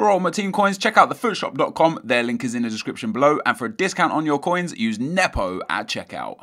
For all my team coins, check out thefootshop.com, their link is in the description below, and for a discount on your coins, use Nepo at checkout.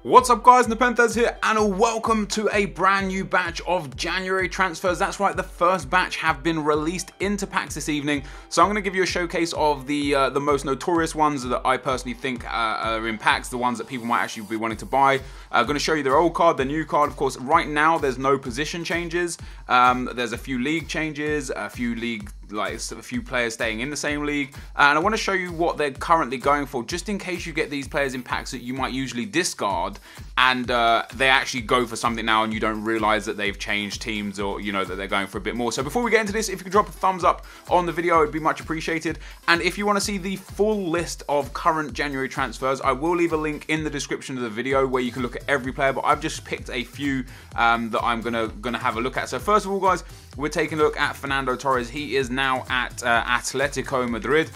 What's up guys, NepentheZ here, and welcome to a brand new batch of January transfers. That's right, the first batch have been released into packs this evening. So I'm going to give you a showcase of the most notorious ones that I personally think are in packs, the ones that people might actually be wanting to buy. I'm going to show you their old card, their new card. Of course, right now there's no position changes. There's a few league changes, a few players staying in the same league, and I want to show you what they're currently going for, just in case you get these players in packs that you might usually discard, and they actually go for something now and you don't realize that they've changed teams, or you know that they're going for a bit more. So before we get into this, if you could drop a thumbs up on the video, it'd be much appreciated. And if you want to see the full list of current January transfers, I will leave a link in the description of the video where you can look at every player, but I've just picked a few that I'm gonna have a look at. So first of all guys, we're taking a look at Fernando Torres. He is now at Atletico Madrid.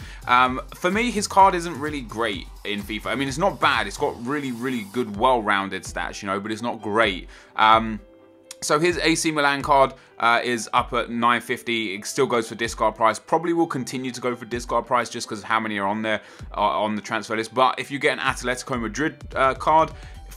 For me, his card isn't really great in FIFA. I mean, it's not bad. It's got really good, well-rounded stats, you know, but it's not great. So his AC Milan card is up at 950. It still goes for discard price. Probably will continue to go for discard price just because of how many are on there on the transfer list. But if you get an Atletico Madrid card,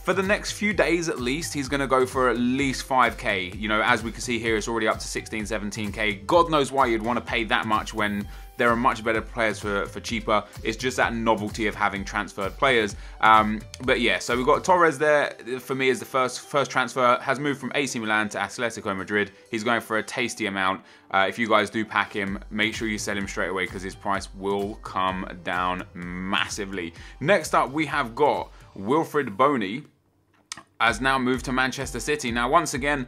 for the next few days at least, he's going to go for at least 5k. You know, as we can see here, it's already up to 16, 17k. God knows why you'd want to pay that much when there are much better players for cheaper. It's just that novelty of having transferred players. But yeah, so we've got Torres there. For me, is the first transfer. Has moved from AC Milan to Atletico Madrid. He's going for a tasty amount. If you guys do pack him, make sure you sell him straight away because his price will come down massively. Next up, we have got Wilfried Bony. Has now moved to Manchester City. Now, once again,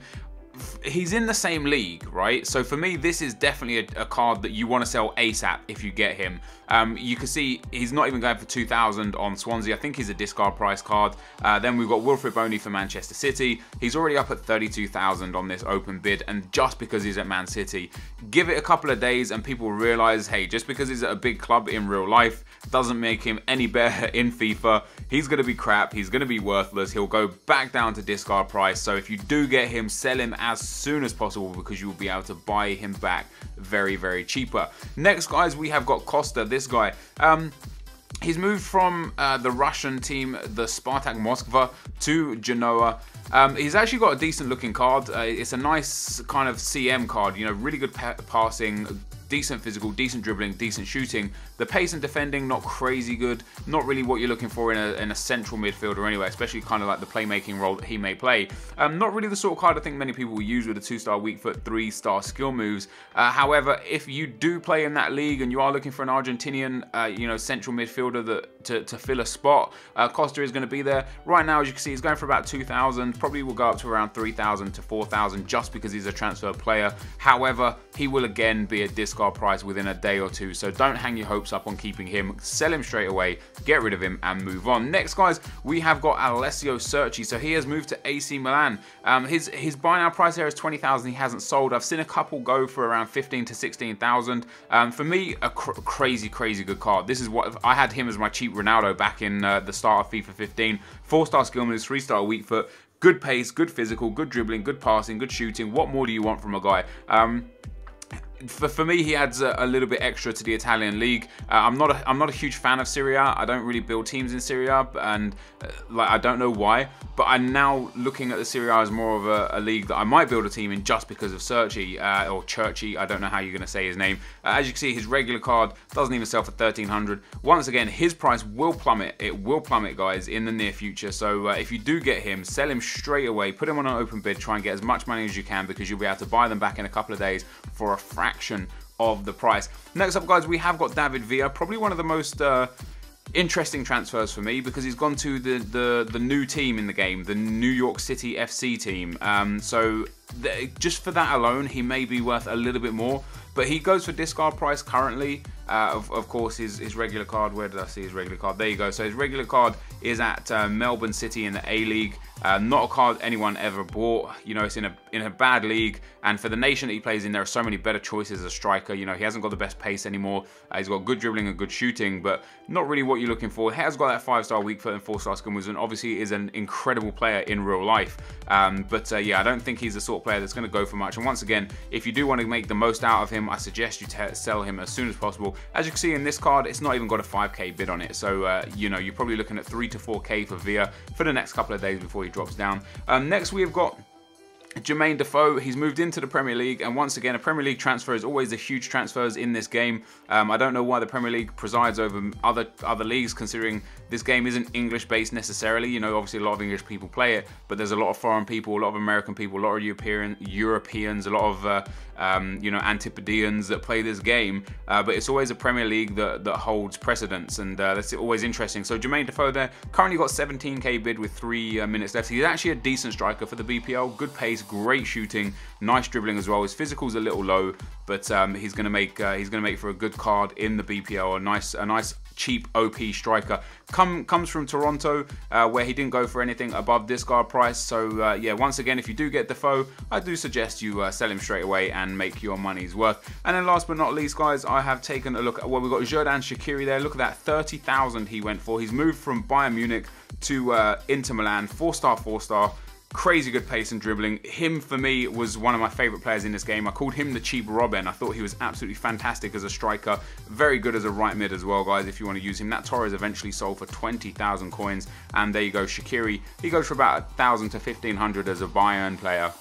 he's in the same league, right? So for me, this is definitely a card that you want to sell ASAP if you get him. You can see he's not even going for 2,000 on Swansea. I think he's a discard price card. Then we've got Wilfried Bony for Manchester City. He's already up at 32,000 on this open bid, and just because he's at Man City. Give it a couple of days and people realize, hey, just because he's at a big club in real life doesn't make him any better in FIFA. He's going to be crap. He's going to be worthless. He'll go back down to discard price. So if you do get him, sell him as soon as possible because you will be able to buy him back very cheaper. Next, guys, we have got Costa. This guy, he's moved from the Russian team, the Spartak Moskva, to Genoa. He's actually got a decent looking card. It's a nice kind of CM card, you know, really good passing, decent physical, decent dribbling, decent shooting. The pace and defending, not crazy good. Not really what you're looking for in a central midfielder anyway, especially kind of like the playmaking role that he may play. Not really the sort of card I think many people will use with a 2-star weak foot, 3-star skill moves. However, if you do play in that league and you are looking for an Argentinian, you know, central midfielder that to fill a spot, Costa is going to be there. Right now, as you can see, he's going for about 2,000. Probably will go up to around 3,000 to 4,000 just because he's a transfer player. However, he will again be a discard price within a day or two. So don't hang your hopes up on keeping him. Sell him straight away, get rid of him and move on. Next, guys, we have got Alessio Cerci. So he has moved to AC Milan. His buy now price here is 20,000. He hasn't sold. I've seen a couple go for around 15 to 16,000. For me, a crazy good card. This is what I had him as my cheap Ronaldo back in the start of FIFA 15. 4-star skill moves, 3-star weak foot, good pace, good physical, good dribbling, good passing, good shooting. What more do you want from a guy? For me, he adds a little bit extra to the Italian league. I'm not a huge fan of Serie A. I don't really build teams in Serie A, and like I don't know why. But I'm now looking at the Serie A as more of a league that I might build a team in just because of Cerci or Churchy. I don't know how you're going to say his name. As you can see, his regular card doesn't even sell for 1,300. Once again, his price will plummet. It will plummet, guys, in the near future. So if you do get him, sell him straight away. Put him on an open bid. Try and get as much money as you can because you'll be able to buy them back in a couple of days for a fraction of the price. Next up, guys, we have got David Villa, probably one of the most interesting transfers for me because he's gone to the new team in the game, the New York City FC team. So just for that alone, he may be worth a little bit more, but he goes for discard price currently. Of course, his regular card, where did I see his regular card? There you go. So his regular card is at Melbourne City in the A-League. Not a card anyone ever bought. You know, it's in a bad league, and for the nation that he plays in, there are so many better choices as a striker. You know, he hasn't got the best pace anymore. He's got good dribbling and good shooting, but not really what you're looking for. He has got that 5-star weak foot and 4-star skill moves, and obviously is an incredible player in real life. Yeah, I don't think he's the sort of player that's going to go for much. And once again, if you do want to make the most out of him, I suggest you sell him as soon as possible. As you can see in this card, it's not even got a 5k bid on it, so you know, you're probably looking at 3 to 4k for Villa for the next couple of days before he drops down. Next we've got Jermaine Defoe. He's moved into the Premier League, and once again, a Premier League transfer is always the huge transfers in this game. I don't know why the Premier League presides over other leagues, considering this game isn't English based necessarily. You know, obviously a lot of English people play it, but there's a lot of foreign people, a lot of American people, a lot of Europeans, a lot of you know, Antipodeans that play this game. But it's always a Premier League that holds precedence, and that's always interesting. So Jermaine Defoe there, currently got 17k bid with 3 minutes left. He's actually a decent striker for the BPL. Good pace, great shooting, nice dribbling as well. His physical's a little low, but he's gonna make for a good card in the BPL. A nice cheap OP striker. Comes from Toronto, where he didn't go for anything above this card price. So yeah, once again, if you do get Defoe, I do suggest you sell him straight away and make your money's worth. And then last but not least, guys, I have taken a look at, well, we've got Xherdan Shaqiri there. Look at that, 30,000 he went for. He's moved from Bayern Munich to Inter Milan, 4-star. Crazy good pace and dribbling. Him, for me, was one of my favourite players in this game. I called him the cheap Robin. I thought he was absolutely fantastic as a striker. Very good as a right mid as well, guys, if you want to use him. That Torres eventually sold for 20,000 coins. And there you go, Shaqiri. He goes for about 1,000 to 1,500 as a Bayern player.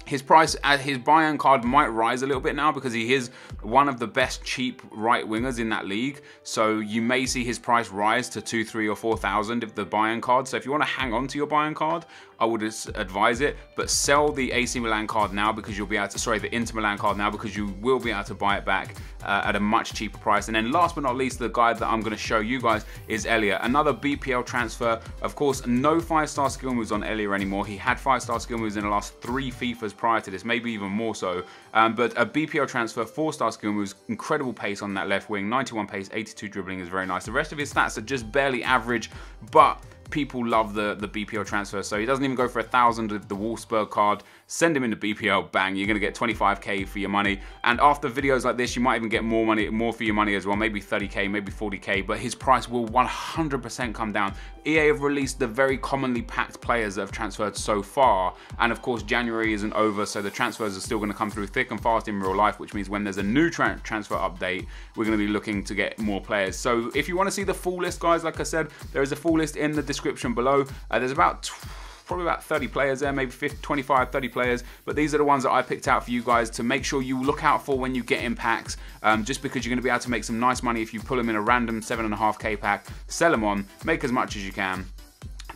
His price at his Bayern card might rise a little bit now because he is one of the best cheap right wingers in that league. So you may see his price rise to 2,000, 3,000 or 4,000 if the Bayern card. So if you want to hang on to your Bayern card, I would advise it, but sell the AC Milan card now because you'll be able to, sorry, the Inter Milan card now because you will be able to buy it back at a much cheaper price. And then last but not least, the guy that I'm going to show you guys is Elia, another BPL transfer. Of course, no 5-star skill moves on Elia anymore. He had 5-star skill moves in the last 3 FIFAs prior to this, maybe even more so. But a BPL transfer, 4-star skill moves, incredible pace on that left wing, 91 pace, 82 dribbling is very nice. The rest of his stats are just barely average, but people love the BPL transfer, so he doesn't even go for 1,000 with the Wolfsburg card. Send him into BPL, bang, you're gonna get 25k for your money. And after videos like this, you might even get more for your money as well, maybe 30k, maybe 40k, but his price will 100% come down. EA have released the very commonly packed players that have transferred so far, and of course January isn't over, so the transfers are still gonna come through thick and fast in real life, which means when there's a new transfer update, we're gonna be looking to get more players. So if you wanna see the full list, guys, like I said, there is a full list in the description below. There's probably about 30 players there, maybe 25, 30 players, but these are the ones that I picked out for you guys to make sure you look out for when you get in packs, just because you're going to be able to make some nice money if you pull them in a random 7.5k pack, sell them on, make as much as you can.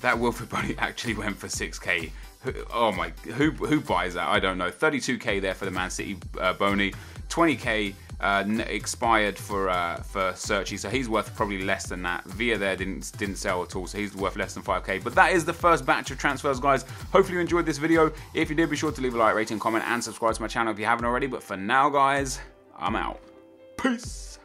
That Wilfred Boney actually went for 6k. Oh my, who buys that? I don't know. 32k there for the Man City Boney, 20k expired for Searchy, so he's worth probably less than that. Villa there didn't sell at all, so he's worth less than 5k. But that is the first batch of transfers, guys. Hopefully you enjoyed this video. If you did, be sure to leave a like, rating, comment, and subscribe to my channel if you haven't already. But for now, guys, I'm out. Peace.